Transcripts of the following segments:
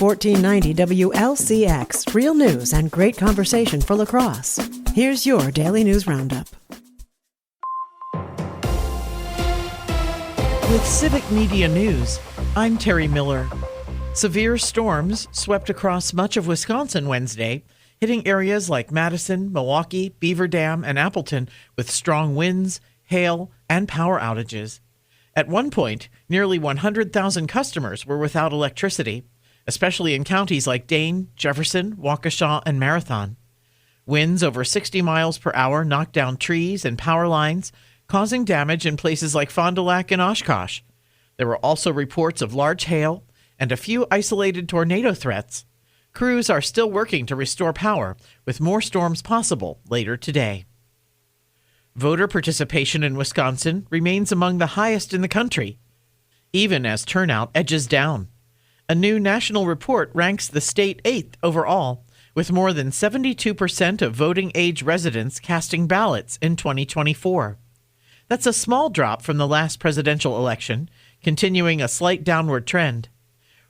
1490 WLCX, real news and great conversation for La Crosse. Here's your Daily News Roundup. With Civic Media News, I'm Terry Miller. Severe storms swept across much of Wisconsin Wednesday, hitting areas like Madison, Milwaukee, Beaver Dam, and Appleton with strong winds, hail, and power outages. At one point, nearly 100,000 customers were without electricity, especially in counties like Dane, Jefferson, Waukesha, and Marathon. Winds over 60 miles per hour knocked down trees and power lines, causing damage in places like Fond du Lac and Oshkosh. There were also reports of large hail and a few isolated tornado threats. Crews are still working to restore power, with more storms possible later today. Voter participation in Wisconsin remains among the highest in the country, even as turnout edges down. A new national report ranks the state 8th overall, with more than 72% of voting age residents casting ballots in 2024. That's a small drop from the last presidential election, continuing a slight downward trend.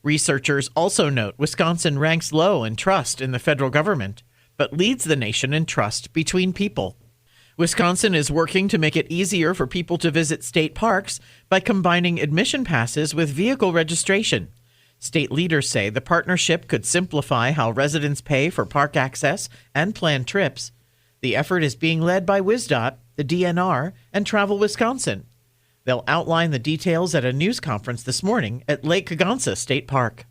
Researchers also note Wisconsin ranks low in trust in the federal government, but leads the nation in trust between people. Wisconsin is working to make it easier for people to visit state parks by combining admission passes with vehicle registration. State leaders say the partnership could simplify how residents pay for park access and plan trips. The effort is being led by WisDOT, the DNR, and Travel Wisconsin. They'll outline the details at a news conference this morning at Lake Kagansa State Park.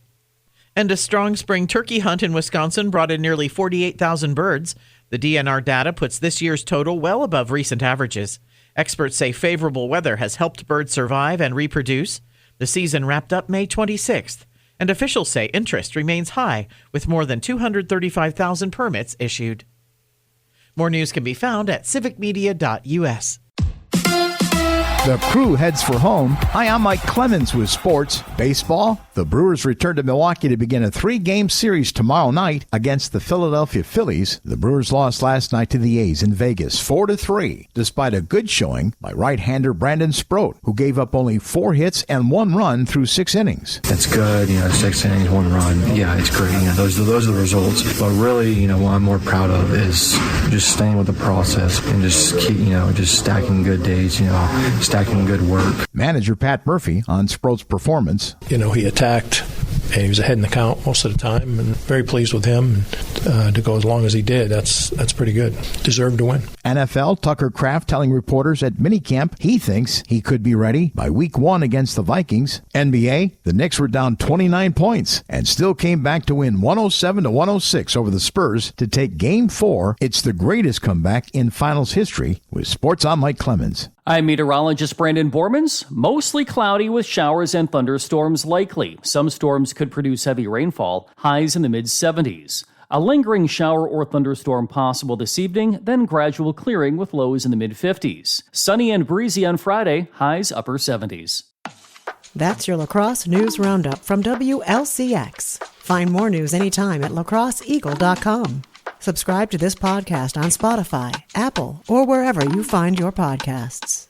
And a strong spring turkey hunt in Wisconsin brought in nearly 48,000 birds. The DNR data puts this year's total well above recent averages. Experts say favorable weather has helped birds survive and reproduce. The season wrapped up May 26th, and officials say interest remains high, with more than 235,000 permits issued. More news can be found at civicmedia.us. The Crew heads for home. Hi, I'm Mike Clemens with sports. Baseball. The Brewers return to Milwaukee to begin a 3-game series tomorrow night against the Philadelphia Phillies. The Brewers lost last night to the A's in Vegas 4-3, despite a good showing by right-hander Brandon Sproat, who gave up only 4 hits and 1 run through 6 innings. That's good, 6 innings, 1 run. Yeah, it's great. Those are the results. But really, what I'm more proud of is just staying with the process and just keep, just stacking good days, stacking good work. Manager Pat Murphy on Sproat's performance. He attacked and he was ahead in the count most of the time, and very pleased with him to go as long as he did. That's pretty good. Deserved to win. NFL, Tucker Kraft telling reporters at minicamp he thinks he could be ready by week 1 against the Vikings. NBA, the Knicks were down 29 points and still came back to win 107-106 over the Spurs to take Game 4. It's the greatest comeback in finals history. With sports, I'm Mike Clemens. I'm meteorologist Brandon Bormans. Mostly cloudy with showers and thunderstorms likely. Some storms could produce heavy rainfall, highs in the mid-70s. A lingering shower or thunderstorm possible this evening, then gradual clearing with lows in the mid-50s. Sunny and breezy on Friday, highs upper 70s. That's your La Crosse News Roundup from WLCX. Find more news anytime at lacrosseeagle.com. Subscribe to this podcast on Spotify, Apple, or wherever you find your podcasts.